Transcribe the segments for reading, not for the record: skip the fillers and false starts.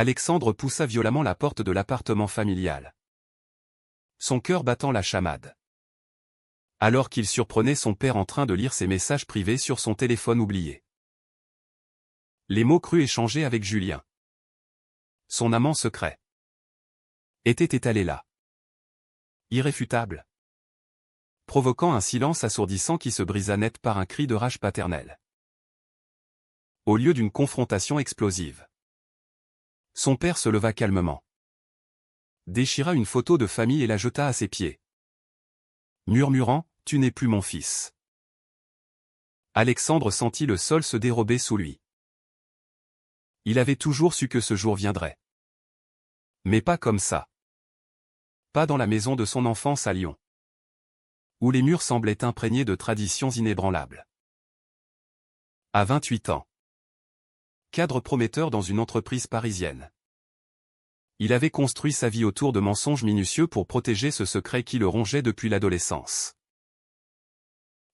Alexandre poussa violemment la porte de l'appartement familial. Son cœur battant la chamade. Alors qu'il surprenait son père en train de lire ses messages privés sur son téléphone oublié. Les mots crus échangés avec Julien. Son amant secret. Étaient étalés là. Irréfutable. Provoquant un silence assourdissant qui se brisa net par un cri de rage paternelle. Au lieu d'une confrontation explosive. Son père se leva calmement. Déchira une photo de famille et la jeta à ses pieds. Murmurant, « Tu n'es plus mon fils ». Alexandre sentit le sol se dérober sous lui. Il avait toujours su que ce jour viendrait. Mais pas comme ça. Pas dans la maison de son enfance à Lyon. Où les murs semblaient imprégnés de traditions inébranlables. À 28 ans. Cadre prometteur dans une entreprise parisienne. Il avait construit sa vie autour de mensonges minutieux pour protéger ce secret qui le rongeait depuis l'adolescence.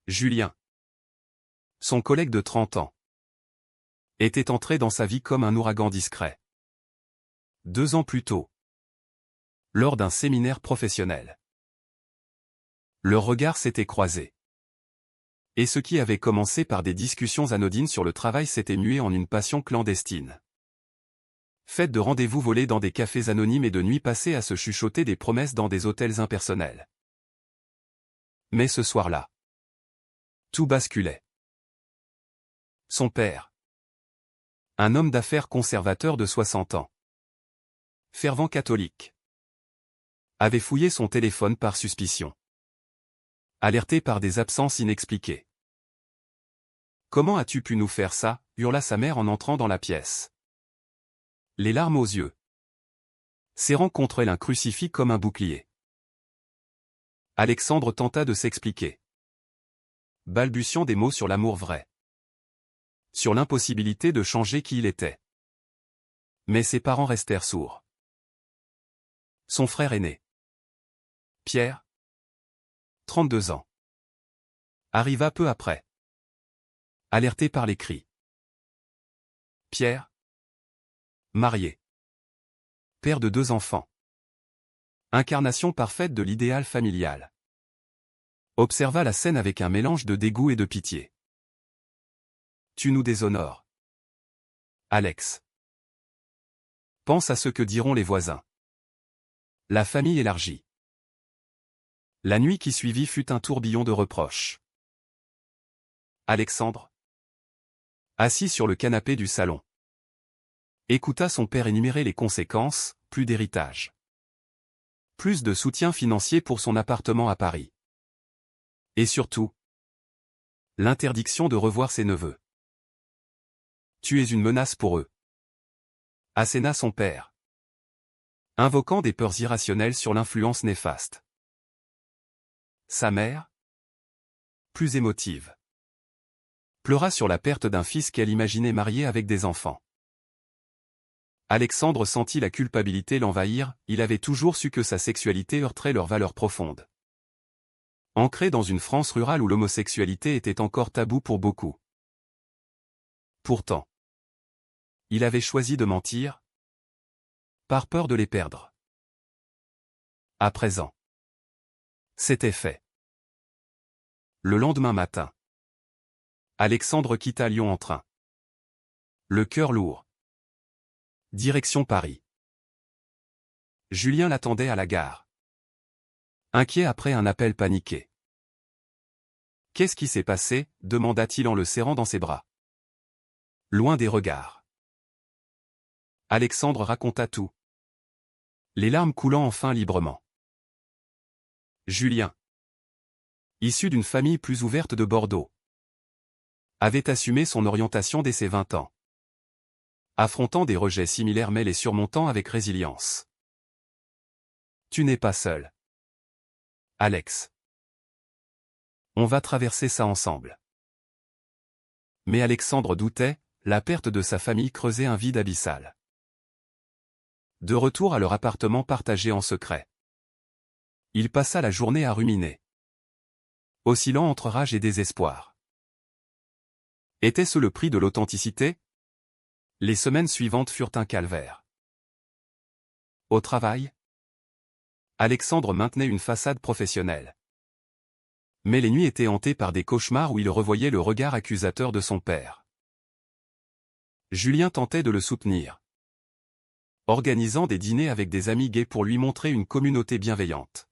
Julien. Son collègue de 30 ans. Était entré dans sa vie comme un ouragan discret. 2 ans plus tôt. Lors d'un séminaire professionnel. Leurs regards s'étaient croisés. Et ce qui avait commencé par des discussions anodines sur le travail s'était mué en une passion clandestine. Faite de rendez-vous volés dans des cafés anonymes et de nuits passées à se chuchoter des promesses dans des hôtels impersonnels. Mais ce soir-là, tout basculait. Son père. Un homme d'affaires conservateur de 60 ans. Fervent catholique. Avait fouillé son téléphone par suspicion. Alerté par des absences inexpliquées. « Comment as-tu pu nous faire ça ?» hurla sa mère en entrant dans la pièce. Les larmes aux yeux. Serrant contre elle un crucifix comme un bouclier. Alexandre tenta de s'expliquer. Balbutiant des mots sur l'amour vrai. Sur l'impossibilité de changer qui il était. Mais ses parents restèrent sourds. Son frère aîné. Pierre. 32 ans. Arriva peu après. Alerté par les cris. Pierre. Marié. Père de 2 enfants. Incarnation parfaite de l'idéal familial. Observa la scène avec un mélange de dégoût et de pitié. Tu nous déshonores. Alex. Pense à ce que diront les voisins. La famille élargie. La nuit qui suivit fut un tourbillon de reproches. Alexandre. Assis sur le canapé du salon. Écouta son père énumérer les conséquences, plus d'héritage. Plus de soutien financier pour son appartement à Paris. Et surtout, l'interdiction de revoir ses neveux. Tu es une menace pour eux. Asséna son père. Invoquant des peurs irrationnelles sur l'influence néfaste. Sa mère, plus émotive, pleura sur la perte d'un fils qu'elle imaginait marié avec des enfants. Alexandre sentit la culpabilité l'envahir, il avait toujours su que sa sexualité heurterait leurs valeurs profondes. Ancré dans une France rurale où l'homosexualité était encore tabou pour beaucoup. Pourtant, il avait choisi de mentir, par peur de les perdre. À présent, c'était fait. Le lendemain matin, Alexandre quitta Lyon en train. Le cœur lourd. Direction Paris. Julien l'attendait à la gare. Inquiet après un appel paniqué. « Qu'est-ce qui s'est passé ?» demanda-t-il en le serrant dans ses bras. Loin des regards. Alexandre raconta tout. Les larmes coulant enfin librement. Julien, issu d'une famille plus ouverte de Bordeaux, avait assumé son orientation dès ses 20 ans. Affrontant des rejets similaires mais les surmontant avec résilience. Tu n'es pas seul. Alex. On va traverser ça ensemble. Mais Alexandre doutait, la perte de sa famille creusait un vide abyssal. De retour à leur appartement partagé en secret. Il passa la journée à ruminer. Oscillant entre rage et désespoir. Était-ce le prix de l'authenticité ? Les semaines suivantes furent un calvaire. Au travail, Alexandre maintenait une façade professionnelle. Mais les nuits étaient hantées par des cauchemars où il revoyait le regard accusateur de son père. Julien tentait de le soutenir, organisant des dîners avec des amis gays pour lui montrer une communauté bienveillante.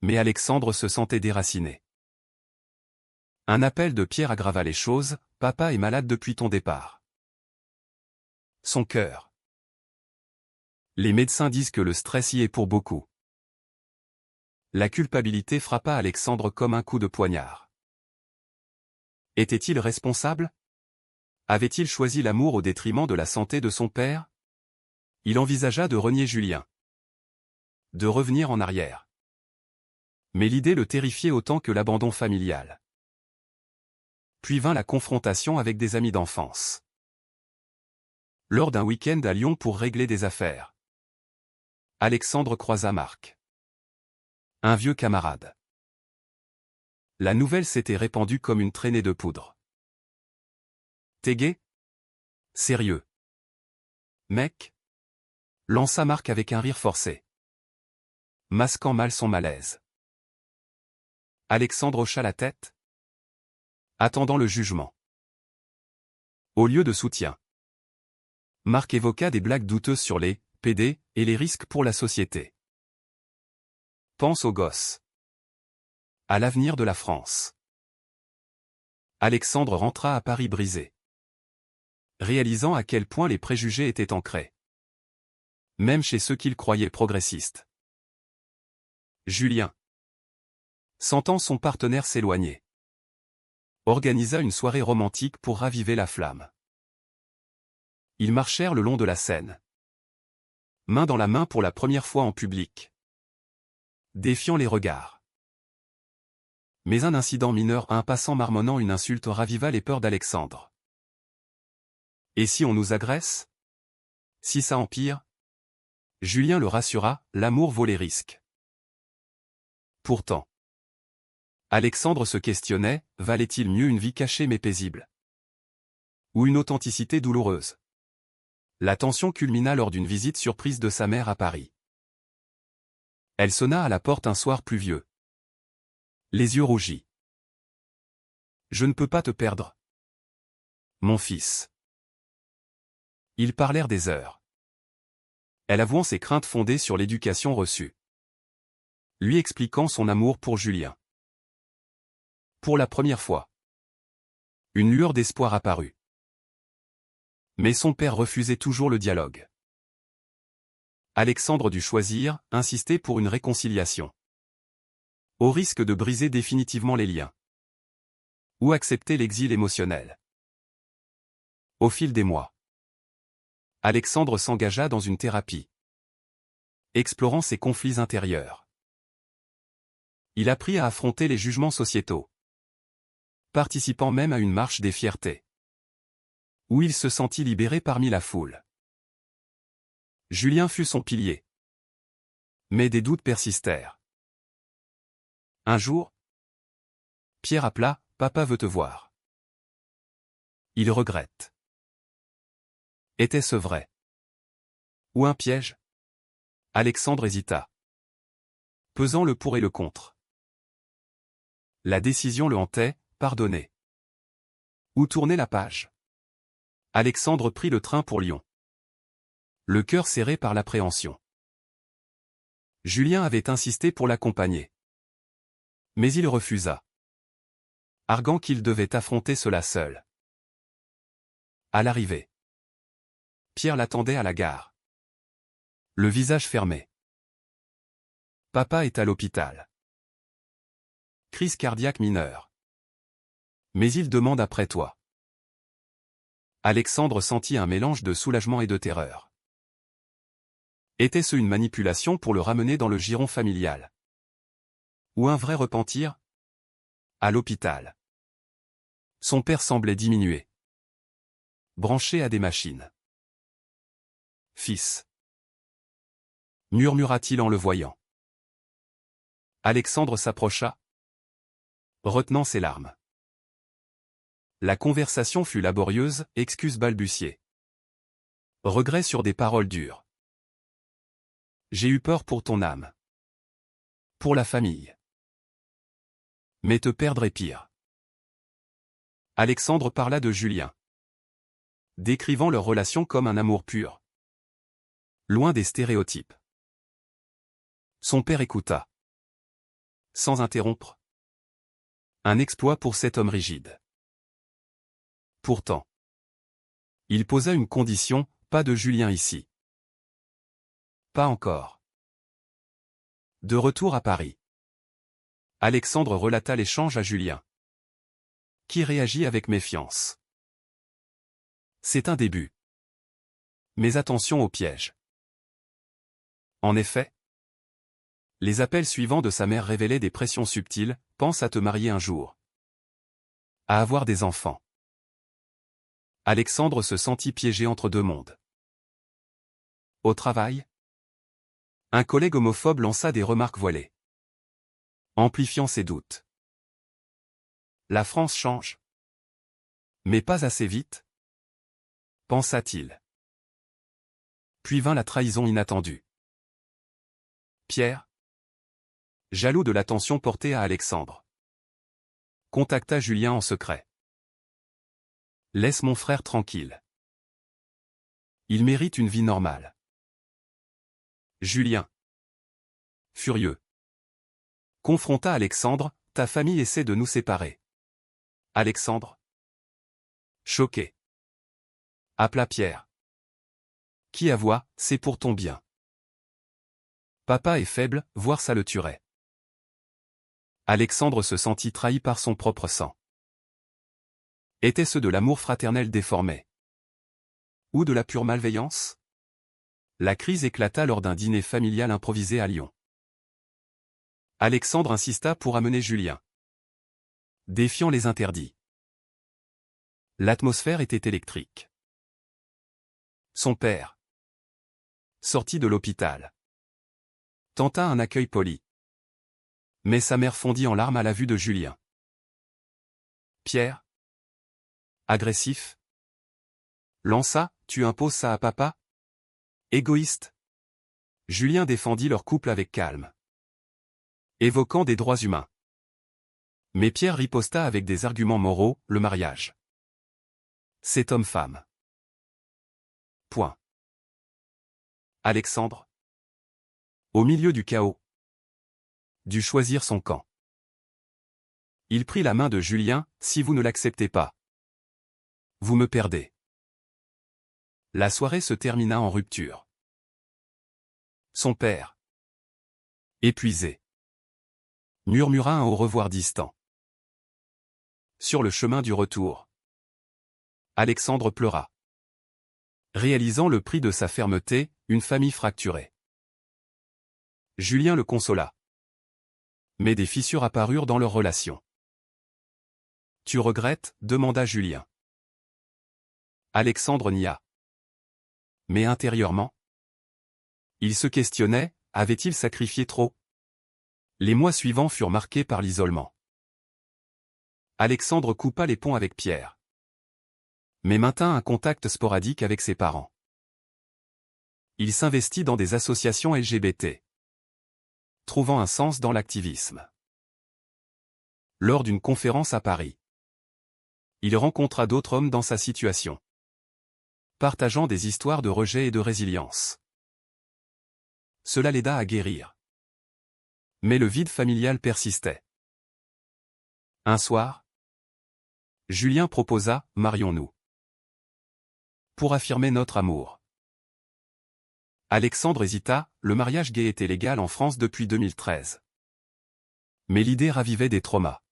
Mais Alexandre se sentait déraciné. Un appel de Pierre aggrava les choses, « Papa est malade depuis ton départ. » Son cœur. Les médecins disent que le stress y est pour beaucoup. La culpabilité frappa Alexandre comme un coup de poignard. Était-il responsable? Avait-il choisi l'amour au détriment de la santé de son père? Il envisagea de renier Julien, de revenir en arrière. Mais l'idée le terrifiait autant que l'abandon familial. Puis vint la confrontation avec des amis d'enfance. Lors d'un week-end à Lyon pour régler des affaires, Alexandre croisa Marc, un vieux camarade. La nouvelle s'était répandue comme une traînée de poudre. « T'es gay? Sérieux? Mec ?» lança Marc avec un rire forcé, masquant mal son malaise. Alexandre hocha la tête, attendant le jugement. Au lieu de soutien, Marc évoqua des blagues douteuses sur les PD et les risques pour la société. Pense aux gosses. À l'avenir de la France. Alexandre rentra à Paris brisé, réalisant à quel point les préjugés étaient ancrés, même chez ceux qu'il croyait progressistes. Julien, sentant son partenaire s'éloigner, organisa une soirée romantique pour raviver la flamme. Ils marchèrent le long de la Seine, main dans la main pour la première fois en public, défiant les regards. Mais un incident mineur, un passant marmonnant une insulte, raviva les peurs d'Alexandre. Et si on nous agresse? Si ça empire? Julien le rassura, l'amour vaut les risques. Pourtant, Alexandre se questionnait, valait-il mieux une vie cachée mais paisible? Ou une authenticité douloureuse? La tension culmina lors d'une visite surprise de sa mère à Paris. Elle sonna à la porte un soir pluvieux, les yeux rougis. « Je ne peux pas te perdre, mon fils. » Ils parlèrent des heures, elle avouant ses craintes fondées sur l'éducation reçue, lui expliquant son amour pour Julien. Pour la première fois, une lueur d'espoir apparut. Mais son père refusait toujours le dialogue. Alexandre dut choisir, insister pour une réconciliation, au risque de briser définitivement les liens, ou accepter l'exil émotionnel. Au fil des mois, Alexandre s'engagea dans une thérapie, explorant ses conflits intérieurs. Il apprit à affronter les jugements sociétaux, participant même à une marche des fiertés, où il se sentit libéré parmi la foule. Julien fut son pilier. Mais des doutes persistèrent. Un jour, Pierre appela, « Papa veut te voir. » Il regrette. Était-ce vrai? Ou un piège? Alexandre hésita, pesant le pour et le contre. La décision le hantait, pardonner. Ou tourner la page? Alexandre prit le train pour Lyon, le cœur serré par l'appréhension. Julien avait insisté pour l'accompagner, mais il refusa, arguant qu'il devait affronter cela seul. À l'arrivée, Pierre l'attendait à la gare, le visage fermé. « Papa est à l'hôpital. Crise cardiaque mineure. Mais il demande après toi. » Alexandre sentit un mélange de soulagement et de terreur. Était-ce une manipulation pour le ramener dans le giron familial? Ou un vrai repentir? À l'hôpital, son père semblait diminuer, branché à des machines. « Fils » murmura-t-il en le voyant. Alexandre s'approcha, retenant ses larmes. La conversation fut laborieuse, excuses balbutiées, regrets sur des paroles dures. J'ai eu peur pour ton âme. Pour la famille. Mais te perdre est pire. Alexandre parla de Julien, décrivant leur relation comme un amour pur, loin des stéréotypes. Son père écouta, sans interrompre. Un exploit pour cet homme rigide. Pourtant, il posa une condition, pas de Julien ici. Pas encore. De retour à Paris, Alexandre relata l'échange à Julien, qui réagit avec méfiance. C'est un début. Mais attention au piège. En effet, les appels suivants de sa mère révélaient des pressions subtiles, pense à te marier un jour. À avoir des enfants. Alexandre se sentit piégé entre deux mondes. Au travail, un collègue homophobe lança des remarques voilées, amplifiant ses doutes. La France change. Mais pas assez vite, pensa-t-il. Puis vint la trahison inattendue. Pierre, jaloux de l'attention portée à Alexandre, contacta Julien en secret. Laisse mon frère tranquille. Il mérite une vie normale. Julien, furieux, confronta Alexandre, ta famille essaie de nous séparer. Alexandre, choqué, appela Pierre. Qui avoua, c'est pour ton bien. Papa est faible, voire ça le tuerait. Alexandre se sentit trahi par son propre sang. Était-ce de l'amour fraternel déformé? Ou de la pure malveillance? La crise éclata lors d'un dîner familial improvisé à Lyon. Alexandre insista pour amener Julien, défiant les interdits. L'atmosphère était électrique. Son père, sorti de l'hôpital, tenta un accueil poli. Mais sa mère fondit en larmes à la vue de Julien. Pierre, agressif, lança, tu imposes ça à papa? Égoïste. Julien défendit leur couple avec calme, évoquant des droits humains. Mais Pierre riposta avec des arguments moraux, le mariage. C'est homme-femme. Point. Alexandre, au milieu du chaos, dut choisir son camp. Il prit la main de Julien, si vous ne l'acceptez pas, vous me perdez. La soirée se termina en rupture. Son père, épuisé, murmura un au revoir distant. Sur le chemin du retour, Alexandre pleura, réalisant le prix de sa fermeté, une famille fracturée. Julien le consola. Mais des fissures apparurent dans leur relation. Tu regrettes? Demanda Julien. Alexandre nia. Mais intérieurement, il se questionnait, avait-il sacrifié trop? Les mois suivants furent marqués par l'isolement. Alexandre coupa les ponts avec Pierre, mais maintint un contact sporadique avec ses parents. Il s'investit dans des associations LGBT, trouvant un sens dans l'activisme. Lors d'une conférence à Paris, il rencontra d'autres hommes dans sa situation, partageant des histoires de rejet et de résilience. Cela l'aida à guérir. Mais le vide familial persistait. Un soir, Julien proposa, marions-nous. Pour affirmer notre amour. Alexandre hésita, le mariage gay était légal en France depuis 2013. Mais l'idée ravivait des traumas.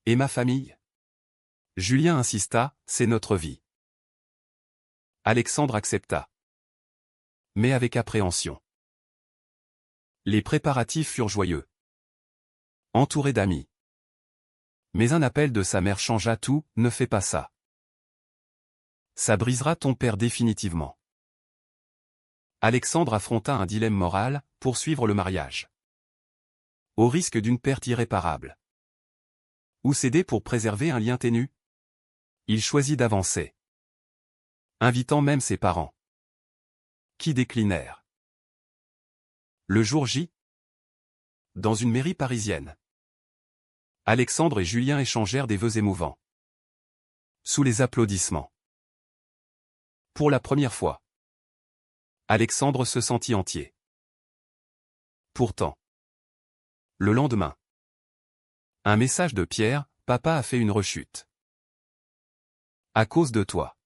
Et ma famille? Julien insista, c'est notre vie. Alexandre accepta. Mais avec appréhension. Les préparatifs furent joyeux. Entouré d'amis. Mais un appel de sa mère changea tout, ne fais pas ça. Ça brisera ton père définitivement. Alexandre affronta un dilemme moral, poursuivre le mariage, au risque d'une perte irréparable. Ou céder pour préserver un lien ténu? Il choisit d'avancer, invitant même ses parents, qui déclinèrent. Le jour J, dans une mairie parisienne, Alexandre et Julien échangèrent des vœux émouvants. Sous les applaudissements. Pour la première fois, Alexandre se sentit entier. Pourtant, le lendemain, un message de Pierre, papa a fait une rechute. À cause de toi.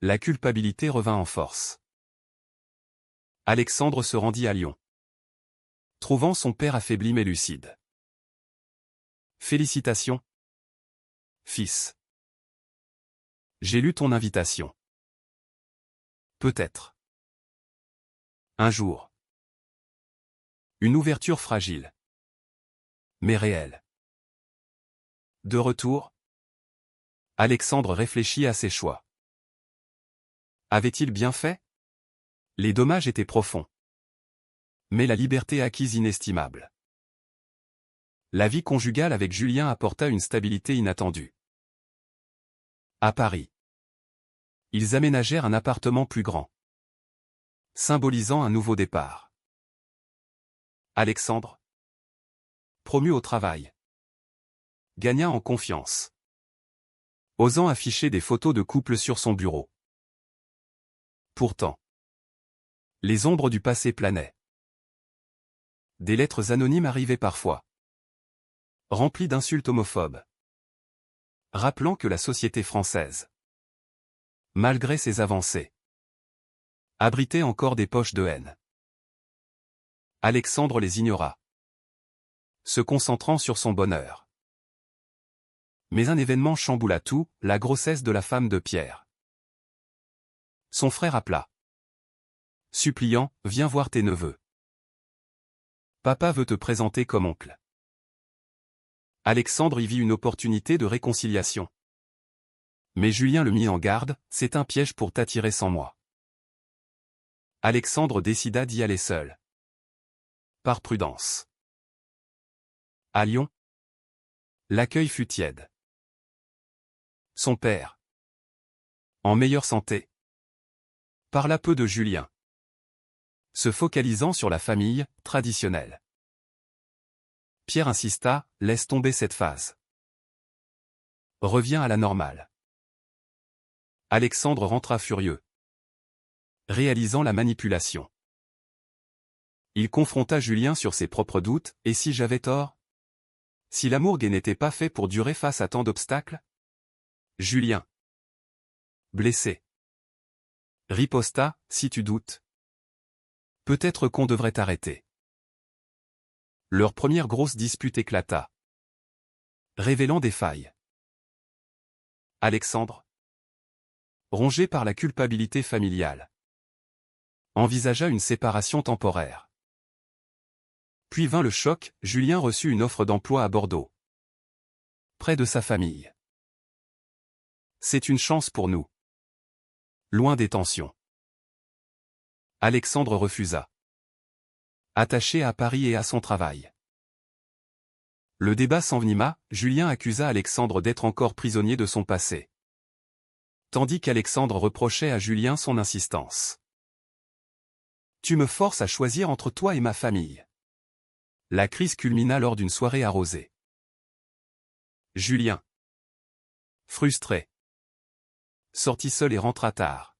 La culpabilité revint en force. Alexandre se rendit à Lyon, trouvant son père affaibli mais lucide. Félicitations, fils. J'ai lu ton invitation. Peut-être. Un jour. Une ouverture fragile. Mais réelle. De retour, Alexandre réfléchit à ses choix. Avait-il bien fait? Les dommages étaient profonds. Mais la liberté acquise inestimable. La vie conjugale avec Julien apporta une stabilité inattendue. À Paris, ils aménagèrent un appartement plus grand, symbolisant un nouveau départ. Alexandre, promu au travail, gagna en confiance, osant afficher des photos de couple sur son bureau. Pourtant, les ombres du passé planaient. Des lettres anonymes arrivaient parfois, remplies d'insultes homophobes, rappelant que la société française, malgré ses avancées, abritait encore des poches de haine. Alexandre les ignora, se concentrant sur son bonheur. Mais un événement chamboula tout, la grossesse de la femme de Pierre. Son frère appela, suppliant, viens voir tes neveux. Papa veut te présenter comme oncle. Alexandre y vit une opportunité de réconciliation. Mais Julien le mit en garde, c'est un piège pour t'attirer sans moi. Alexandre décida d'y aller seul. Par prudence. À Lyon, l'accueil fut tiède. Son père, en meilleure santé, parla peu de Julien, se focalisant sur la famille traditionnelle. Pierre insista, laisse tomber cette phase. Reviens à la normale. Alexandre rentra furieux, réalisant la manipulation. Il confronta Julien sur ses propres doutes, et si j'avais tort? Si l'amour gay n'était pas fait pour durer face à tant d'obstacles? Julien, blessé, riposta, si tu doutes, peut-être qu'on devrait t'arrêter. Leur première grosse dispute éclata, révélant des failles. Alexandre, rongé par la culpabilité familiale, envisagea une séparation temporaire. Puis vint le choc, Julien reçut une offre d'emploi à Bordeaux, près de sa famille. C'est une chance pour nous. Loin des tensions. Alexandre refusa. Attaché à Paris et à son travail. Le débat s'envenima, Julien accusa Alexandre d'être encore prisonnier de son passé. Tandis qu'Alexandre reprochait à Julien son insistance. Tu me forces à choisir entre toi et ma famille. La crise culmina lors d'une soirée arrosée. Julien, frustré, sortit seul et rentra tard,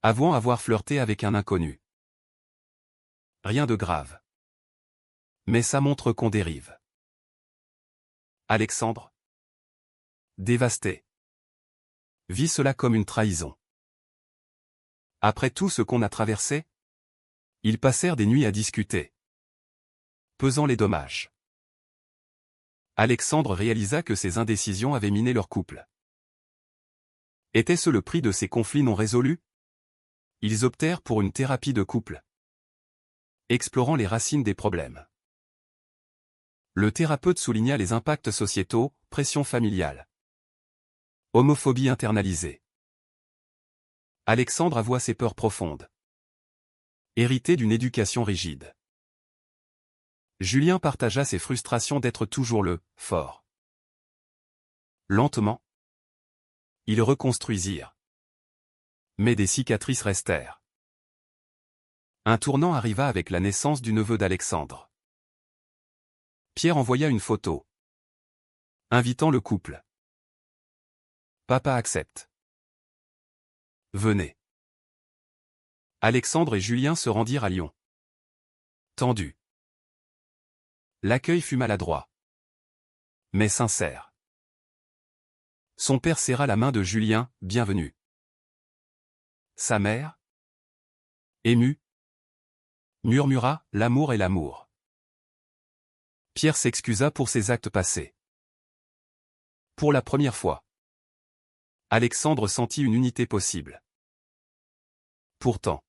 avouant avoir flirté avec un inconnu. Rien de grave. Mais ça montre qu'on dérive. Alexandre, dévasté, vit cela comme une trahison. Après tout ce qu'on a traversé, ils passèrent des nuits à discuter, pesant les dommages. Alexandre réalisa que ses indécisions avaient miné leur couple. Était-ce le prix de ces conflits non résolus? Ils optèrent pour une thérapie de couple, explorant les racines des problèmes. Le thérapeute souligna les impacts sociétaux, pression familiale, homophobie internalisée. Alexandre avoua ses peurs profondes, héritées d'une éducation rigide. Julien partagea ses frustrations d'être toujours le « fort ». Lentement, ils reconstruisirent. Mais des cicatrices restèrent. Un tournant arriva avec la naissance du neveu d'Alexandre. Pierre envoya une photo, invitant le couple. Papa accepte. Venez. Alexandre et Julien se rendirent à Lyon. Tendu. L'accueil fut maladroit, mais sincère. Son père serra la main de Julien, bienvenue. Sa mère, émue, murmura, l'amour est l'amour. Pierre s'excusa pour ses actes passés. Pour la première fois, Alexandre sentit une unité possible. Pourtant,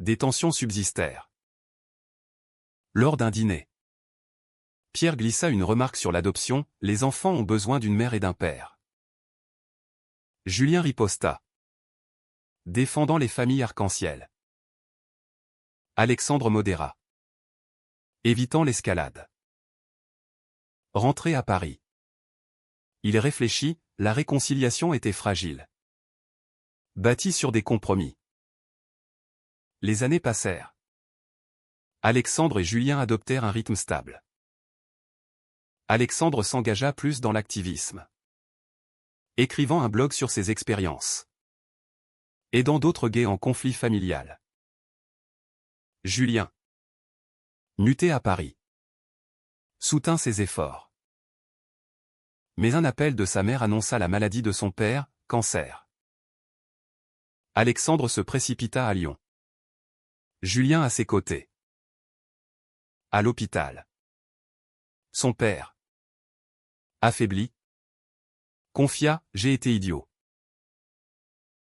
des tensions subsistèrent. Lors d'un dîner, Pierre glissa une remarque sur l'adoption, les enfants ont besoin d'une mère et d'un père. Julien riposta, défendant les familles arc-en-ciel. Alexandre modéra, évitant l'escalade. Rentré à Paris, il réfléchit, la réconciliation était fragile. Bâtie sur des compromis. Les années passèrent. Alexandre et Julien adoptèrent un rythme stable. Alexandre s'engagea plus dans l'activisme, écrivant un blog sur ses expériences, aidant d'autres gays en conflit familial. Julien, muté à Paris, soutint ses efforts. Mais un appel de sa mère annonça la maladie de son père, cancer. Alexandre se précipita à Lyon. Julien à ses côtés. À l'hôpital. Son père, affaibli, confia, j'ai été idiot.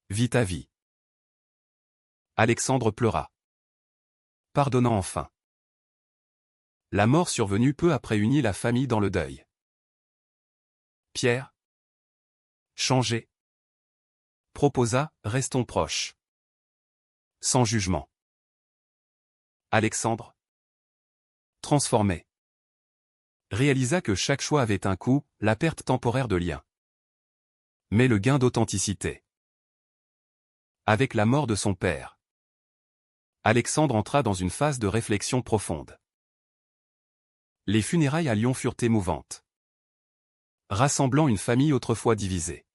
Vis ta vie. Alexandre pleura, pardonnant enfin. La mort survenue peu après unit la famille dans le deuil. Pierre, changé, proposa, restons proches. Sans jugement. Alexandre, transformé, réalisa que chaque choix avait un coût, la perte temporaire de lien. Mais le gain d'authenticité. Avec la mort de son père, Alexandre entra dans une phase de réflexion profonde. Les funérailles à Lyon furent émouvantes, rassemblant une famille autrefois divisée.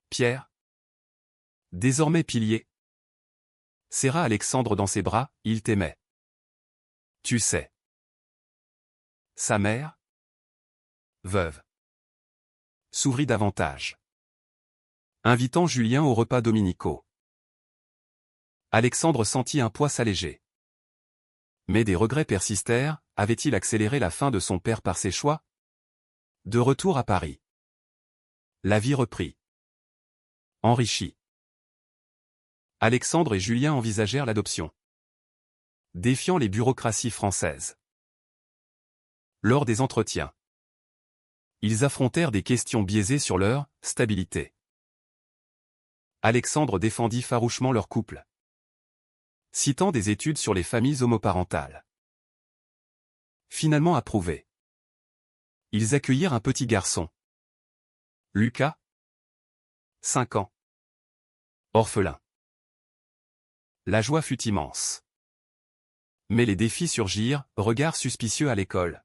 Pierre, désormais pilier, serra Alexandre dans ses bras, il t'aimait. Tu sais. Sa mère, veuve, s'ouvrit davantage, invitant Julien aux repas dominicaux. Alexandre sentit un poids s'alléger. Mais des regrets persistèrent, avait-il accéléré la fin de son père par ses choix? De retour à Paris, la vie reprit. Enrichi. Alexandre et Julien envisagèrent l'adoption, défiant les bureaucraties françaises. Lors des entretiens, ils affrontèrent des questions biaisées sur leur stabilité. Alexandre défendit farouchement leur couple, citant des études sur les familles homoparentales. Finalement approuvés, ils accueillirent un petit garçon, Lucas, 5 ans, orphelin. La joie fut immense. Mais les défis surgirent, regards suspicieux à l'école.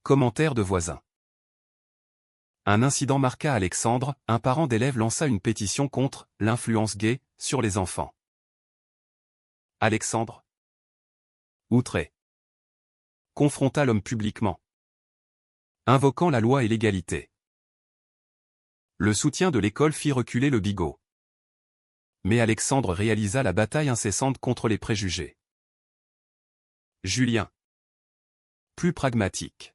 Commentaires de voisins. Un incident marqua Alexandre, un parent d'élève lança une pétition contre l'influence gay sur les enfants. Alexandre, outré, confronta l'homme publiquement, invoquant la loi et l'égalité. Le soutien de l'école fit reculer le bigot. Mais Alexandre réalisa la bataille incessante contre les préjugés. Julien, plus pragmatique,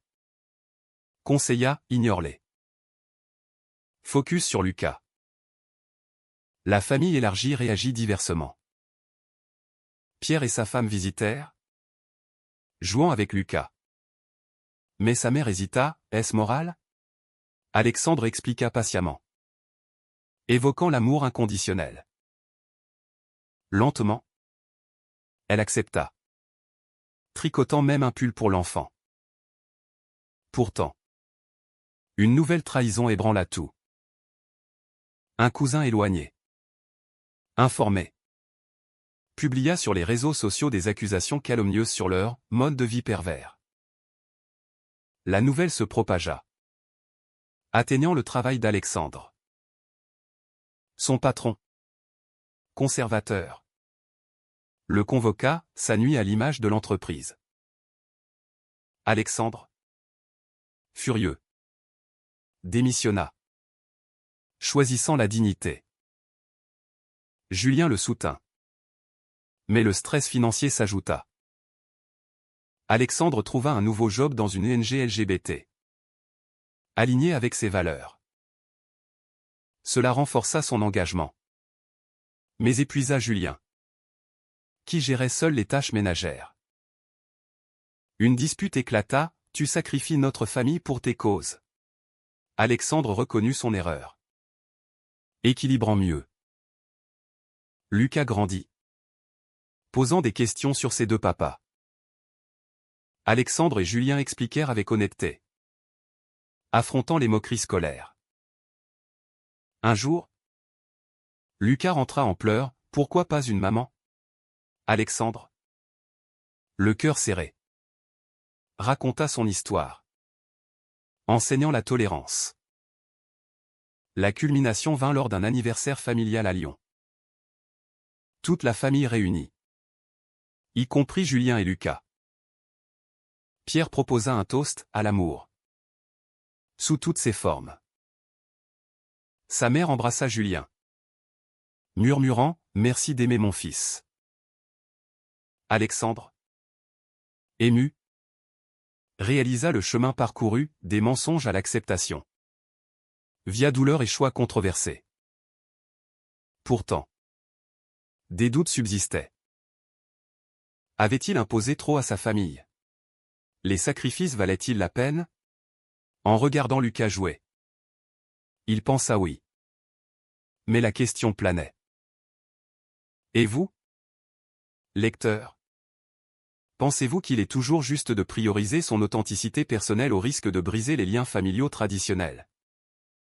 conseilla, ignore-les. Focus sur Lucas. La famille élargie réagit diversement. Pierre et sa femme visitèrent, jouant avec Lucas. Mais sa mère hésita, est-ce moral? Alexandre expliqua patiemment, évoquant l'amour inconditionnel. Lentement, elle accepta, tricotant même un pull pour l'enfant. Pourtant, une nouvelle trahison ébranla tout. Un cousin éloigné, informé, publia sur les réseaux sociaux des accusations calomnieuses sur leur mode de vie pervers. La nouvelle se propagea, atteignant le travail d'Alexandre. Son patron, conservateur, le convoqua, sa nuit à l'image de l'entreprise. Alexandre, furieux, démissionna, choisissant la dignité. Julien le soutint. Mais le stress financier s'ajouta. Alexandre trouva un nouveau job dans une ONG LGBT, aligné avec ses valeurs. Cela renforça son engagement, mais épuisa Julien, qui gérait seul les tâches ménagères. Une dispute éclata, « Tu sacrifies notre famille pour tes causes ». Alexandre reconnut son erreur, équilibrant mieux. Lucas grandit, posant des questions sur ses deux papas. Alexandre et Julien expliquèrent avec honnêteté, affrontant les moqueries scolaires. Un jour, Lucas rentra en pleurs, « Pourquoi pas une maman ?» Alexandre, le cœur serré, raconta son histoire, enseignant la tolérance. La culmination vint lors d'un anniversaire familial à Lyon. Toute la famille réunie, y compris Julien et Lucas. Pierre proposa un toast à l'amour, sous toutes ses formes. Sa mère embrassa Julien, murmurant « Merci d'aimer mon fils ». Alexandre, ému, réalisa le chemin parcouru, des mensonges à l'acceptation, via douleur et choix controversés. Pourtant, des doutes subsistaient. Avait-il imposé trop à sa famille? Les sacrifices valaient-ils la peine? En regardant Lucas jouer, il pensa oui. Mais la question planait. Et vous, lecteur? Pensez-vous qu'il est toujours juste de prioriser son authenticité personnelle au risque de briser les liens familiaux traditionnels?